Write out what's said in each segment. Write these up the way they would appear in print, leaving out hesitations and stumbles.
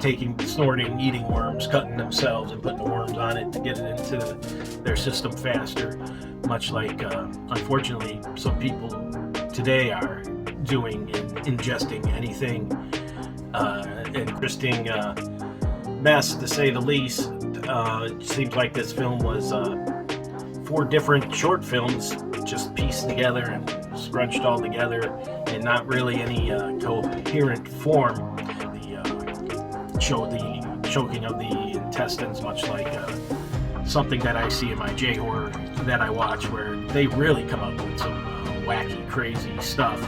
taking, snorting, eating worms, cutting themselves and putting the worms on it to get it into their system faster, much like unfortunately some people today are doing in ingesting anything. Interesting mess, to say the least. It seems like this film was 4 different short films just pieced together and scrunched all together, and not really any coherent form. The choking of the intestines, much like something that I see in my J-horror that I watch, where they really come up with some wacky, crazy stuff,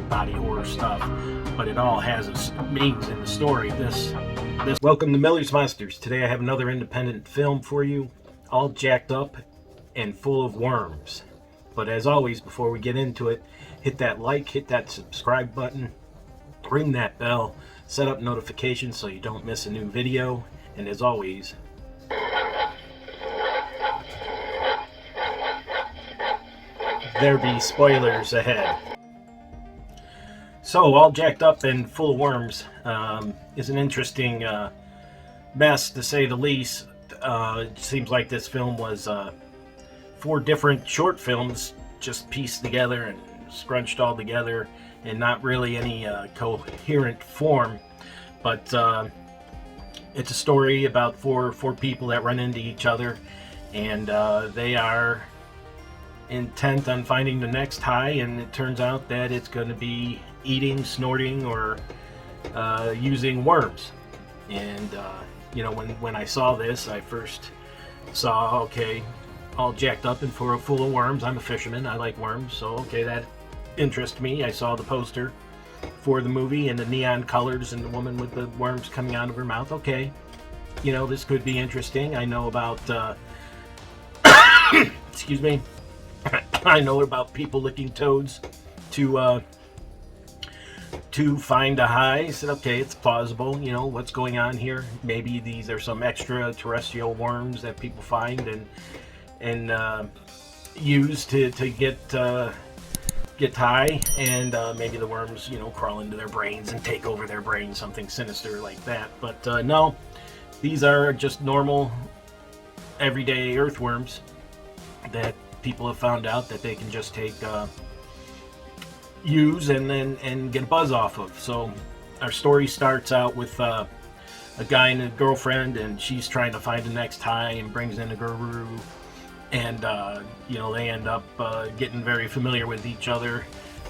body horror stuff, but it all has its means in the story. This. Welcome to Miller's Monsters. Today I have another independent film for you, all jacked up and full of worms. But as always, before we get into it, hit that like, hit that subscribe button, ring that bell, set up notifications so you don't miss a new video, and as always, there be spoilers ahead. So, all jacked up and full of worms is an interesting mess, to say the least. It seems like this film was 4 different short films just pieced together and scrunched all together, and not really any coherent form. But it's a story about four people that run into each other, and they are intent on finding the next high, and it turns out that it's going to be eating, snorting, or using worms. And when I saw this, I first saw, okay, all jacked up and full of worms. I'm a fisherman, I like worms, so okay, that interests me. I saw the poster for the movie and the neon colors and the woman with the worms coming out of her mouth. Okay, this could be interesting. I know about excuse me, I know about people licking toads to find a high. I said, okay, it's plausible. What's going on here? Maybe these are some extraterrestrial worms that people find and use to get high, and maybe the worms crawl into their brains and take over their brains, something sinister like that. But no, these are just normal everyday earthworms that people have found out that they can just take use and get a buzz off of. So our story starts out with a guy and a girlfriend, and she's trying to find the next high and brings in a guru, and they end up getting very familiar with each other,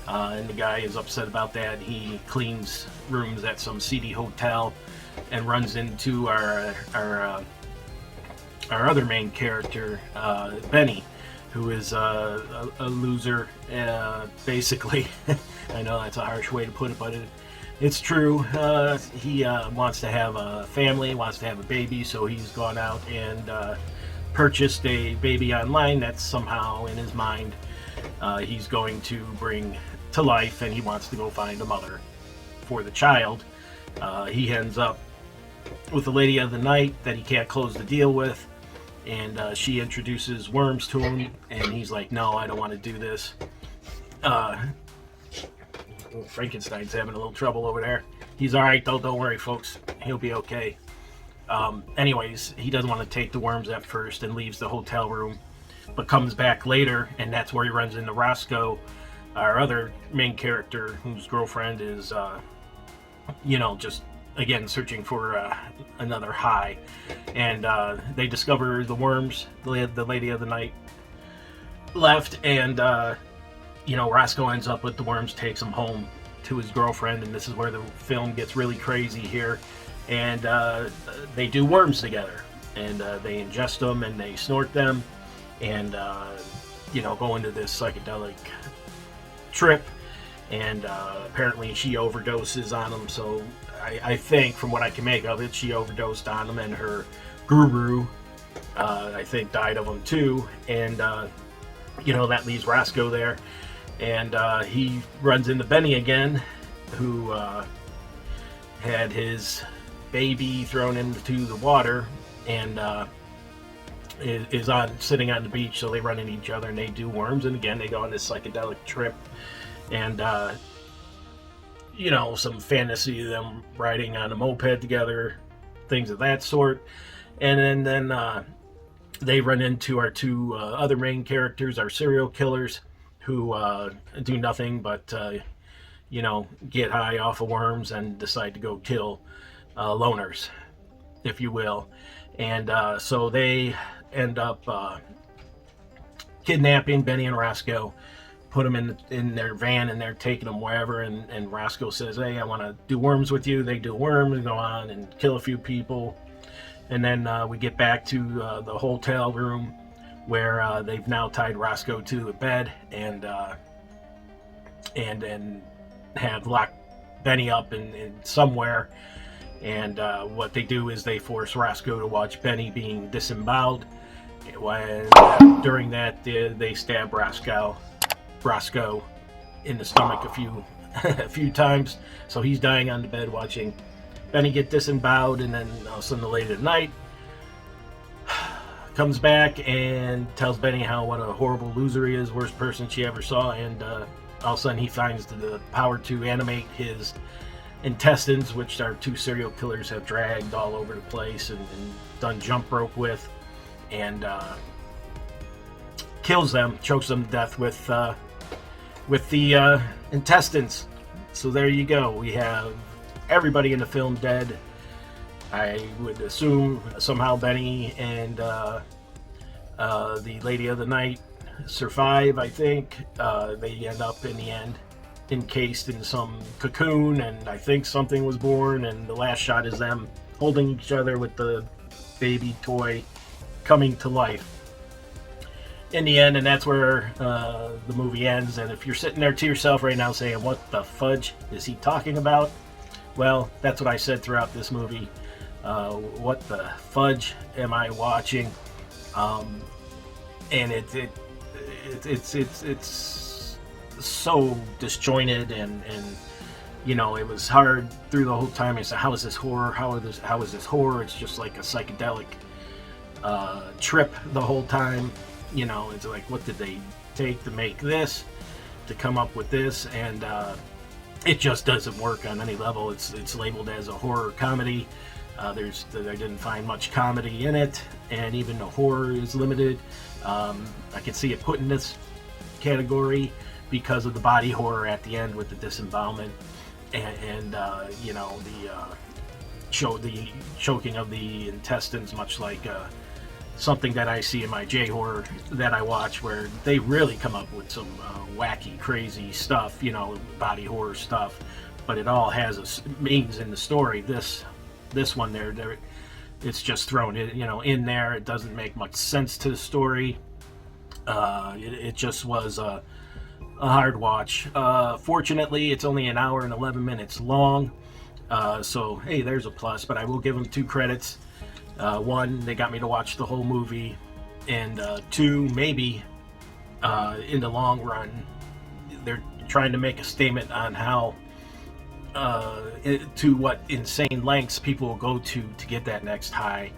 and the guy is upset about that. He cleans rooms at some seedy hotel and runs into our other main character, Benny, who is a loser, basically. I know that's a harsh way to put it, but it's true. He wants to have a family, wants to have a baby, so he's gone out and purchased a baby online that's somehow in his mind he's going to bring to life, and he wants to go find a mother for the child. He ends up with the lady of the night that he can't close the deal with, and she introduces worms to him, and he's like, no, I don't want to do this. Frankenstein's having a little trouble over there. He's alright though, don't worry folks, he'll be okay. Anyways, he doesn't want to take the worms at first and leaves the hotel room, but comes back later, and that's where he runs into Roscoe, our other main character, whose girlfriend is just again searching for another high, and they discover the worms. The lady of the night left, and Roscoe ends up with the worms, takes them home to his girlfriend, and this is where the film gets really crazy here. And they do worms together, and they ingest them and they snort them, and go into this psychedelic trip, and apparently she overdoses on them. So I think, from what I can make of it, she overdosed on them, and her guru I think died of them too, and that leaves Roscoe there, and he runs into Benny again, who had his baby thrown into the water, and is sitting on the beach. So they run into each other and they do worms, and again they go on this psychedelic trip, and some fantasy of them riding on a moped together, things of that sort. And then they run into our two other main characters, our serial killers, who do nothing but get high off of worms and decide to go kill loners, if you will. And so they end up kidnapping Benny and Roscoe, put them in their van, and they're taking them wherever. And Roscoe says, "Hey, I want to do worms with you." They do worms and go on and kill a few people. And then we get back to the hotel room where they've now tied Roscoe to a bed and have locked Benny up in somewhere. And what they do is they force Roscoe to watch Benny being disemboweled. When during that they stab Roscoe in the stomach a few times, so he's dying on the bed watching Benny get disemboweled. And then all of a sudden, late at night, comes back and tells Benny what a horrible loser he is, worst person she ever saw. And all of a sudden he finds the power to animate his intestines, which our two serial killers have dragged all over the place and done jump rope with, and kills them, chokes them to death with the intestines. So there you go. We have everybody in the film dead. I would assume somehow Benny and the lady of the night survive. I think they end up in the end encased in some cocoon, and I think something was born, and the last shot is them holding each other with the baby toy coming to life in the end. And that's where the movie ends. And if you're sitting there to yourself right now saying, "What the fudge is he talking about?" Well, that's what I said throughout this movie. What the fudge am I watching? And it's so disjointed, and it was hard through the whole time. I said, how is this horror? How is this horror? It's just like a psychedelic trip the whole time. It's like, what did they take to make this, to come up with this? And it just doesn't work on any level. It's labeled as a horror comedy. I didn't find much comedy in it, and even the horror is limited. I can see it put in this category because of the body horror at the end with the disembowelment and the choking of the intestines, much like something that I see in my J horror that I watch, where they really come up with some wacky, crazy stuff, body horror stuff, but it all has means in the story. This one there, it's just thrown in there. It doesn't make much sense to the story. It just was a hard watch. Fortunately, it's only an hour and 11 minutes long, so hey, there's a plus. But I will give them 2 credits. One, they got me to watch the whole movie, and 2, maybe in the long run, they're trying to make a statement on how to what insane lengths people will go to get that next high,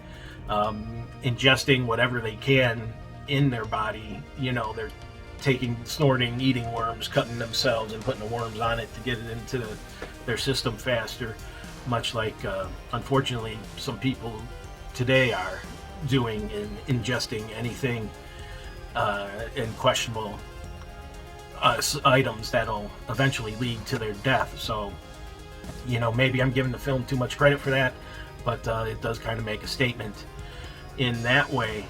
ingesting whatever they can in their body. They're snorting, eating worms, cutting themselves and putting the worms on it to get it into their system faster, much like unfortunately some people today are doing in ingesting anything in questionable items that'll eventually lead to their death. So maybe I'm giving the film too much credit for that, but it does kind of make a statement in that way.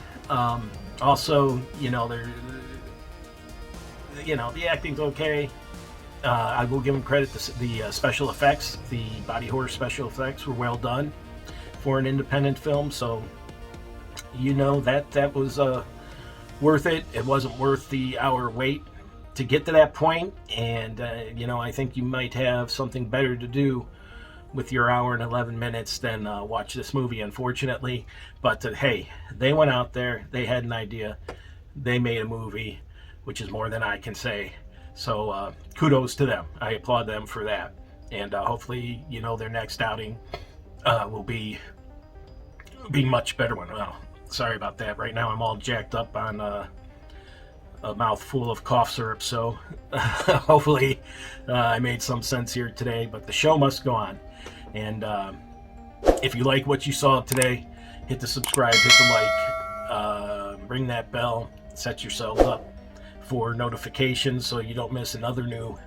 Also, the acting's okay. I will give them credit. The special effects, the body horror special effects, were well done for an independent film. So, that was worth it. It wasn't worth the hour wait to get to that point. And I think you might have something better to do with your hour and 11 minutes than watch this movie, unfortunately. But hey, they went out there, they had an idea, they made a movie, which is more than I can say. So kudos to them. I applaud them for that. And hopefully, their next outing will be much better one. Well, sorry about that. Right now I'm all jacked up on a mouthful of cough syrup. So hopefully I made some sense here today, but the show must go on. And if you like what you saw today, hit the subscribe, hit the like, ring that bell, set yourselves up for notifications so you don't miss another new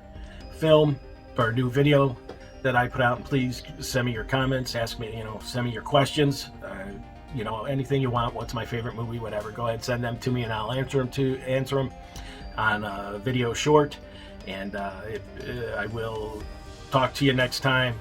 film or new video that I put out. And please send me your comments, ask me, send me your questions, anything you want. What's my favorite movie, whatever. Go ahead, send them to me and I'll answer them on a video short. And I will talk to you next time.